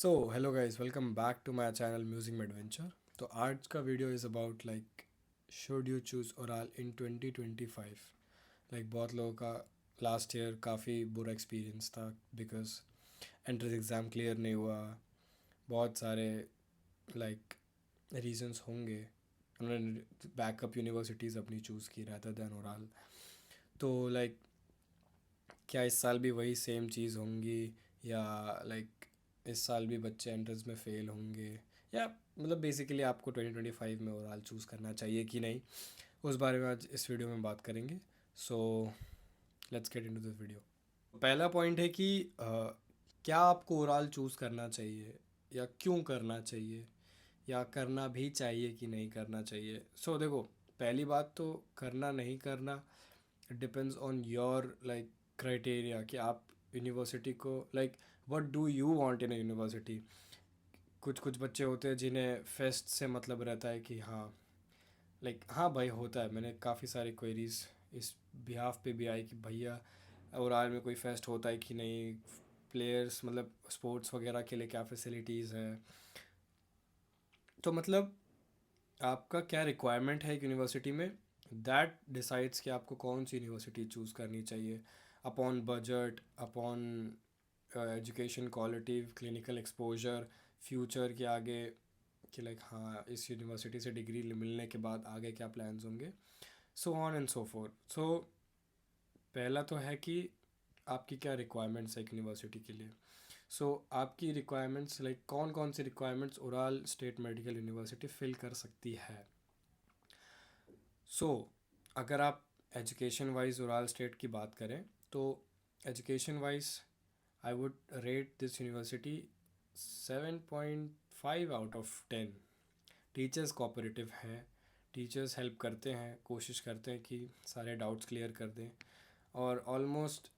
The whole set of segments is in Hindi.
So hello guys, welcome back to my channel music में एडवेंचर। तो आज का video is about like should you choose Ural in 2025। Like बहुत लोगों का लास्ट ईयर काफ़ी बुरा एक्सपीरियंस था बिकॉज एंट्रेंस एग्ज़ाम क्लियर नहीं हुआ। बहुत सारे लाइक रीजंस होंगे, उन्होंने बैकअप यूनिवर्सिटीज़ अपनी चूज़ की रहता दैन ओराल। तो लाइक क्या इस साल भी वही सेम चीज़ होंगी, या लाइक इस साल भी बच्चे एंट्रेंस में फ़ेल होंगे, या मतलब बेसिकली आपको 2025 में ओवरऑल चूज़ करना चाहिए कि नहीं, उस बारे में आज इस वीडियो में बात करेंगे। So let's get into this video. पहला पॉइंट है कि क्या आपको ओवरऑल चूज़ करना चाहिए या क्यों करना चाहिए, या करना भी चाहिए कि नहीं करना चाहिए। देखो, पहली बात तो करना नहीं करना depends on your like criteria कि आप यूनिवर्सिटी को like what do you want in a university. कुछ कुछ बच्चे होते हैं जिन्हें फेस्ट से मतलब रहता है कि हाँ, लाइक हाँ भाई होता है। मैंने काफ़ी सारी क्वेरीज इस बिहाफ पे भी आई कि भैया और में कोई फेस्ट होता है कि नहीं, प्लेयर्स मतलब स्पोर्ट्स वगैरह के लिए क्या फैसिलिटीज़ है। तो मतलब आपका क्या रिक्वायरमेंट है एक यूनिवर्सिटी में, दैट डिसाइड्स कि आपको कौन सी यूनिवर्सिटी चूज़ करनी चाहिए upon budget, upon education quality, clinical exposure, future के आगे कि लाइक हाँ इस यूनिवर्सिटी से डिग्री मिलने के बाद आगे क्या प्लान्स होंगे, so on and so fourth. पहला तो है कि आपकी क्या रिक्वायरमेंट्स है एक यूनिवर्सिटी के लिए। आपकी रिक्वायरमेंट्स लाइक कौन कौन सी requirements Ural state medical University fill कर सकती है। सो अगर आप एजुकेशन वाइज ओराल स्टेट की बात करें तो education wise I would rate this university 7.5 out of 10। Teachers cooperative हैं, टीचर्स हेल्प करते हैं, कोशिश करते हैं कि सारे डाउट्स क्लियर कर दें, और ऑलमोस्ट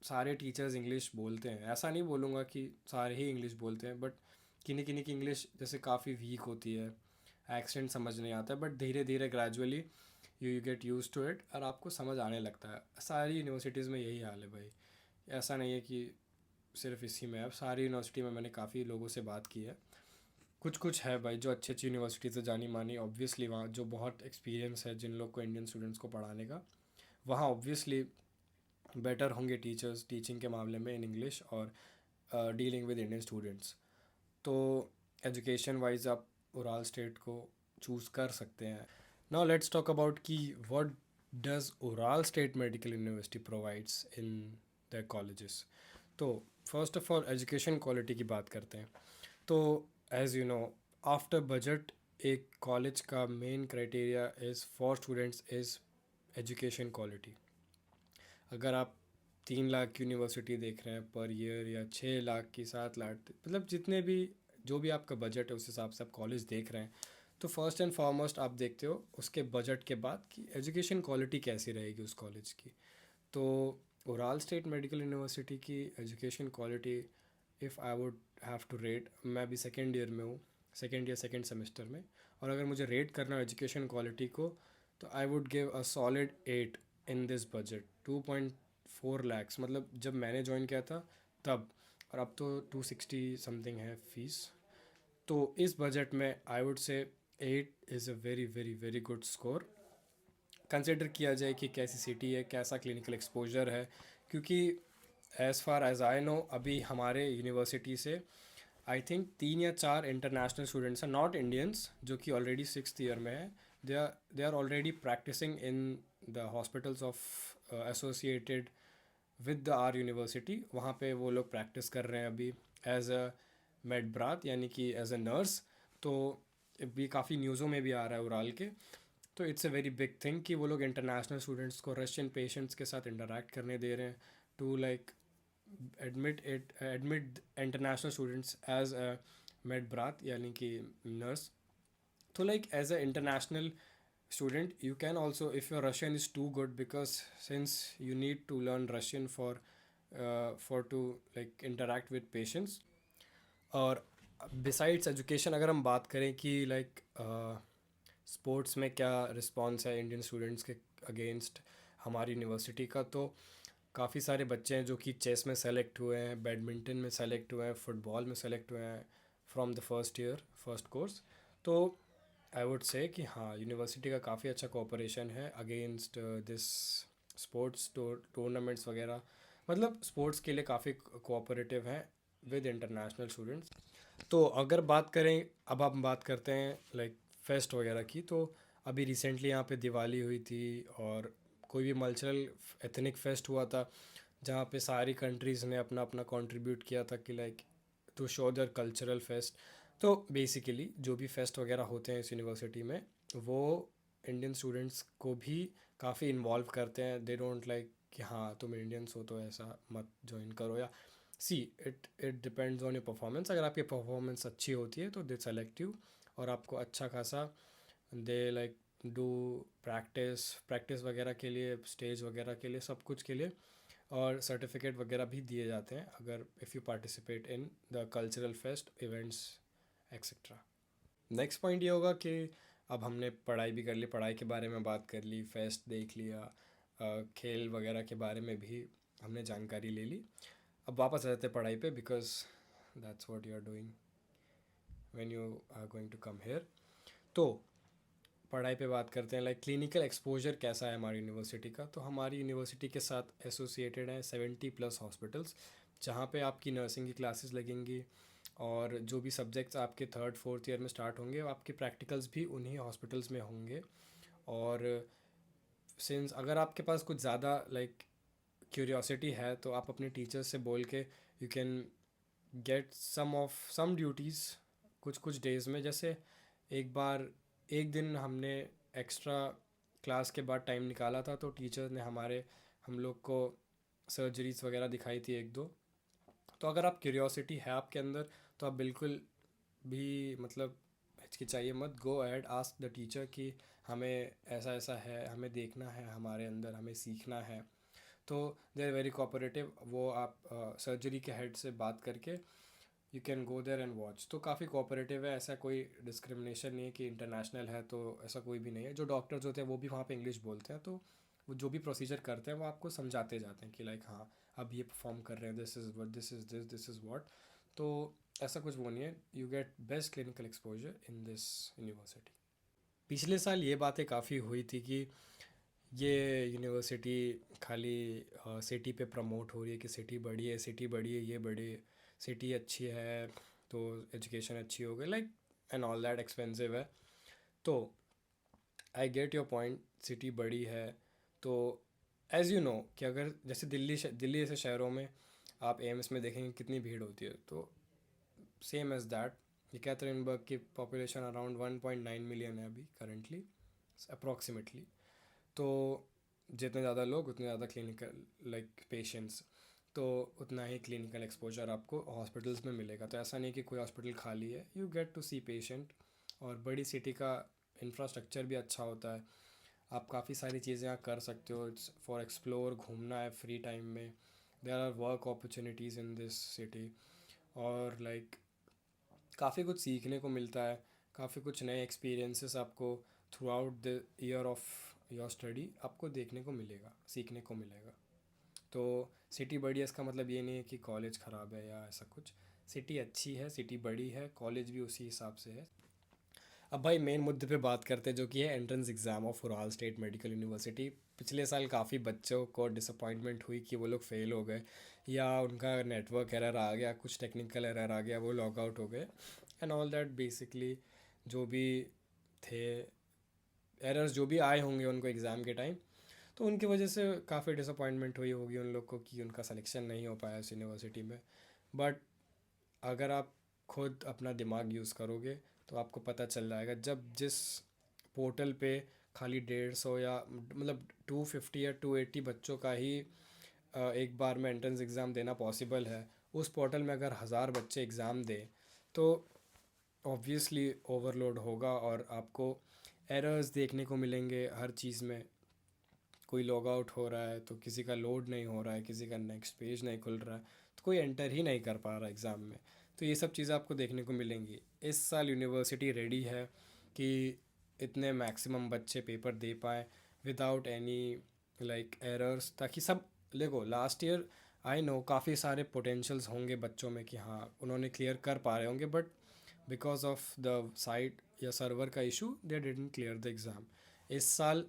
सारे टीचर्स इंग्लिश बोलते हैं। ऐसा नहीं बोलूँगा कि सारे ही इंग्लिश बोलते हैं, बट किन्हीं किन्हीं की इंग्लिश जैसे काफ़ी वीक होती है, एक्सेंट समझ नहीं आता है, बट धीरे धीरे gradually you get use to it और आपको समझ आने लगता है। सारी यूनिवर्सिटीज़ में यही हाल है भाई, ऐसा नहीं है कि सिर्फ इसी में। अब सारी यूनिवर्सिटी में मैंने काफ़ी लोगों से बात की है, कुछ कुछ है भाई जो अच्छी अच्छी यूनिवर्सिटी से जानी मानी, ऑब्वियसली वहाँ जो बहुत एक्सपीरियंस है जिन लोग को इंडियन स्टूडेंट्स को पढ़ाने का, वहाँ ऑब्वियसली बेटर होंगे टीचर्स टीचिंग के मामले में इन इंग्लिश और डीलिंग विद इंडियन स्टूडेंट्स। तो एजुकेशन वाइज आप ओराल स्टेट को चूज़ कर सकते हैं। नाउ लेट्स टॉक अबाउट कि what does Ural state medical University provides in the colleges. तो first of all education quality की बात करते हैं। तो as you know, after budget एक कॉलेज का main criteria is for students is education quality. अगर आप 3 लाख की यूनिवर्सिटी देख रहे हैं पर ईयर, या 6 लाख की, 7 लाख, मतलब जितने भी जो भी आपका बजट है उस हिसाब से आप कॉलेज देख रहे हैं, तो फर्स्ट एंड फॉरमोस्ट आप देखते हो उसके बजट के बाद कि एजुकेशन क्वालिटी कैसी रहेगी उस कॉलेज की। तो ओराल स्टेट मेडिकल यूनिवर्सिटी की education quality, if I would have to rate, मैं अभी सेकेंड ईयर में हूँ, सेकेंड ईयर सेकेंड सेमेस्टर में, और अगर मुझे रेट करना है एजुकेशन क्वालिटी को, तो I would give a solid 8 in this budget. 2.4 lakhs, मतलब जब मैंने ज्वाइन किया था तब, और अब तो 260 समथिंग है फीस। तो इस बजट में I would say 8 is a very very very good score, consider किया जाए कि कैसी सिटी है, कैसा क्लिनिकल एक्सपोजर है। क्योंकि as far as I know अभी हमारे यूनिवर्सिटी से आई थिंक 3 या 4 इंटरनेशनल स्टूडेंट्स हैं, नॉट इंडियंस, जो कि ऑलरेडी 6th ईयर में है। They are already practising in the hospitals of associated with the our university. वहाँ पे वो लोग प्रैक्टिस कर रहे हैं अभी एज अ मेड ब्रात, यानी कि एज अ नर्स। तो भी काफ़ी न्यूज़ों में भी आ रहा है उराल के। तो it's a very big thing कि वो लोग इंटरनेशनल स्टूडेंट्स को रशियन पेशेंट्स के साथ इंटरेक्ट करने दे रहे हैं, to like admit international students as a मेड ब्रात, यानी कि नर्स। तो like as a international student you can also, if your Russian is too good, because since you need to learn Russian for to like interact with patients। और बिसाइड्स एजुकेशन अगर हम बात करें कि लाइक स्पोर्ट्स में क्या रिस्पॉन्स है इंडियन स्टूडेंट्स के अगेंस्ट हमारी यूनिवर्सिटी का, तो काफ़ी सारे बच्चे हैं जो कि चेस में सेलेक्ट हुए हैं, बैडमिंटन में सेलेक्ट हुए हैं, फुटबॉल में सेलेक्ट हुए हैं from the first year first course. तो आई वुड से कि हाँ, यूनिवर्सिटी का काफ़ी अच्छा कोऑपरेशन है अगेंस्ट दिस स्पोर्ट्स टूर्नामेंट्स वगैरह। मतलब स्पोर्ट्स के लिए काफ़ी कोऑपरेटिव हैं विद इंटरनेशनल स्टूडेंट्स। तो अगर बात करें, अब हम बात करते हैं लाइक फेस्ट वगैरह की। तो अभी रिसेंटली यहाँ पे दिवाली हुई थी, और कोई भी मल्चरल एथनिक फेस्ट हुआ था जहाँ पे सारी कंट्रीज़ ने अपना अपना कंट्रीब्यूट किया था कि like to show their cultural fest. तो बेसिकली जो भी फेस्ट वगैरह होते हैं इस यूनिवर्सिटी में, वो इंडियन स्टूडेंट्स को भी काफ़ी इन्वॉल्व करते हैं। दे डोंट लाइक कि हाँ तुम इंडियंस हो तो ऐसा मत ज्वाइन करो, या see it depends on your performance. अगर आपकी परफॉर्मेंस अच्छी होती है तो दे सेलेक्ट यू, और आपको अच्छा खासा they like do practice practice वगैरह के लिए, स्टेज वगैरह के लिए, सब कुछ के लिए, और सर्टिफिकेट वगैरह भी दिए जाते हैं अगर if you participate in the cultural fest events etcetera. Next point ये होगा कि अब हमने पढ़ाई भी कर ली, पढ़ाई के बारे में बात कर ली, फेस्ट देख लिया, खेल वगैरह के बारे में भी हमने जानकारी ले ली। अब वापस आ जाते हैं पढ़ाई पे, because that's what you are doing when you are going to come here. तो पढ़ाई पे बात करते हैं, लाइक क्लिनिकल एक्सपोजर कैसा है हमारी यूनिवर्सिटी का। तो हमारी यूनिवर्सिटी के साथ एसोसिएटेड है 70+ हॉस्पिटल्स, जहाँ पे आपकी नर्सिंग की क्लासेस लगेंगी, और जो भी सब्जेक्ट्स आपके थर्ड फोर्थ ईयर में स्टार्ट होंगे, आपके प्रैक्टिकल्स भी उन्हीं हॉस्पिटल्स में होंगे। और सिंस अगर आपके पास कुछ ज़्यादा लाइक क्यूरियोसिटी है तो आप अपने टीचर्स से बोल के you can get some duties कुछ कुछ डेज़ में। जैसे एक बार एक दिन हमने एक्स्ट्रा क्लास के बाद टाइम निकाला था, तो टीचर ने हम लोग को सर्जरीज वगैरह दिखाई थी एक दो। तो अगर आप क्यूरियोसिटी है आपके अंदर, तो आप बिल्कुल भी मतलब हिचकिचाइए मत, go ahead ask the teacher कि हमें ऐसा ऐसा है, हमें देखना है, हमारे अंदर हमें सीखना है। तो दे आर वेरी कोऑपरेटिव। वो आप सर्जरी के हेड से बात करके you can go there and watch. तो काफ़ी कोऑपरेटिव है, ऐसा कोई डिस्क्रिमिनेशन नहीं है कि इंटरनेशनल है तो ऐसा कोई भी नहीं है। जो डॉक्टर्स होते हैं वो भी वहाँ पे इंग्लिश बोलते हैं, तो वो जो भी प्रोसीजर करते हैं वो आपको समझाते जाते हैं कि लाइक हाँ अब ये परफॉर्म कर रहे हैं, this is what, this is what. तो ऐसा कुछ वो नहीं है, you get best clinical exposure in this university. पिछले साल ये बातें काफ़ी हुई थी कि ये यूनिवर्सिटी खाली सिटी पे प्रमोट हो रही है कि सिटी बड़ी है, सिटी बड़ी है, ये बड़ी सिटी अच्छी है तो एजुकेशन अच्छी हो गई, like and all that expensive है। तो I get your point, city बड़ी है। तो एज़ यू नो कि अगर जैसे दिल्ली जैसे शहरों में आप एम्स में देखेंगे कितनी भीड़ होती है, तो सेम एज़ दैट यकैतरिनबर्ग की पॉपुलेशन अराउंड 1.9 मिलियन है अभी करेंटली अप्रॉक्सीमेटली। तो जितने ज़्यादा लोग उतने ज़्यादा क्लिनिकल लाइक पेशेंट्स, तो उतना ही क्लिनिकल एक्सपोजर आपको हॉस्पिटल्स में मिलेगा। तो ऐसा नहीं कि कोई हॉस्पिटल खाली है, you get to see patient. और बड़ी सिटी का इंफ्रास्ट्रक्चर भी अच्छा होता है, आप काफ़ी सारी चीज़ें यहाँ कर सकते हो फॉर एक्सप्लोर, घूमना है फ्री टाइम में। There are work opportunities in this city, और लाइक काफ़ी कुछ सीखने को मिलता है, काफ़ी कुछ नए एक्सपीरियंसेस आपको through out the year of your study आपको देखने को मिलेगा, सीखने को मिलेगा। तो सिटी बड़ी है इसका मतलब ये नहीं है कि कॉलेज ख़राब है या ऐसा कुछ। सिटी अच्छी है, सिटी बड़ी है, कॉलेज भी उसी हिसाब से है। अब भाई मेन मुद्दे पे बात करते हैं, जो कि है entrance exam of Ural state medical university. पिछले साल काफ़ी बच्चों को डिसअपॉइंटमेंट हुई कि वो लोग फेल हो गए, या उनका नेटवर्क एरर आ गया, कुछ टेक्निकल एरर आ गया, वो लॉग आउट हो गए एंड ऑल दैट। बेसिकली जो भी थे एरर्स जो भी आए होंगे उनको एग्ज़ाम के टाइम, तो उनकी वजह से काफ़ी डिसअपॉइंटमेंट हुई होगी उन लोग को कि उनका सिलेक्शन नहीं हो पाया इस यूनिवर्सिटी में। बट अगर आप खुद अपना दिमाग यूज़ करोगे तो आपको पता चल जाएगा, जब जिस पोर्टल पे खाली 150 या मतलब 250 या 280 बच्चों का ही एक बार में एंट्रेंस एग्ज़ाम देना पॉसिबल है, उस पोर्टल में अगर 1000 बच्चे एग्ज़ाम दें तो ऑब्वियसली ओवरलोड होगा, और आपको एरर्स देखने को मिलेंगे हर चीज़ में। कोई लॉग आउट हो रहा है तो किसी का लोड नहीं हो रहा है, किसी का नेक्स्ट पेज नहीं खुल रहा है, तो कोई एंटर ही नहीं कर पा रहा एग्ज़ाम में। तो ये सब चीज़ें आपको देखने को मिलेंगी। इस साल यूनिवर्सिटी रेडी है कि इतने मैक्सिमम बच्चे पेपर दे पाएँ विदाउट एनी लाइक एरर्स, ताकि सब देखो लास्ट ईयर आई नो काफ़ी सारे पोटेंशियल्स होंगे बच्चों में कि हाँ उन्होंने क्लियर कर पा रहे होंगे, but because of the site या सर्वर का issue they didn't clear the exam. इस साल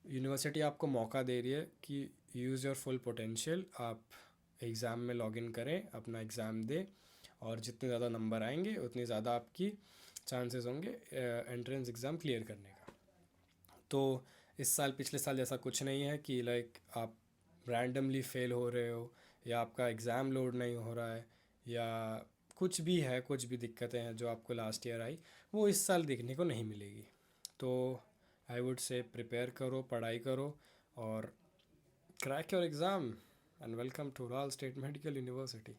यूनिवर्सिटी आपको मौका दे रही है कि यूज़ योर फुल पोटेंशियल, आप एग्ज़ाम में लॉगिन करें, अपना एग्ज़ाम दें, और जितने ज़्यादा नंबर आएंगे उतनी ज़्यादा आपकी चांसेस होंगे एंट्रेंस एग्ज़ाम क्लियर करने का। तो इस साल पिछले साल जैसा कुछ नहीं है कि लाइक आप रैंडमली फेल हो रहे हो, या आपका एग्ज़ाम लोड नहीं हो रहा है, या कुछ भी है, कुछ भी दिक्कतें हैं जो आपको लास्ट ईयर आई वो इस साल देखने को नहीं मिलेगी। तो आई वुड से प्रिपेयर करो, पढ़ाई करो, और crack your exam, and welcome to Ural state medical university.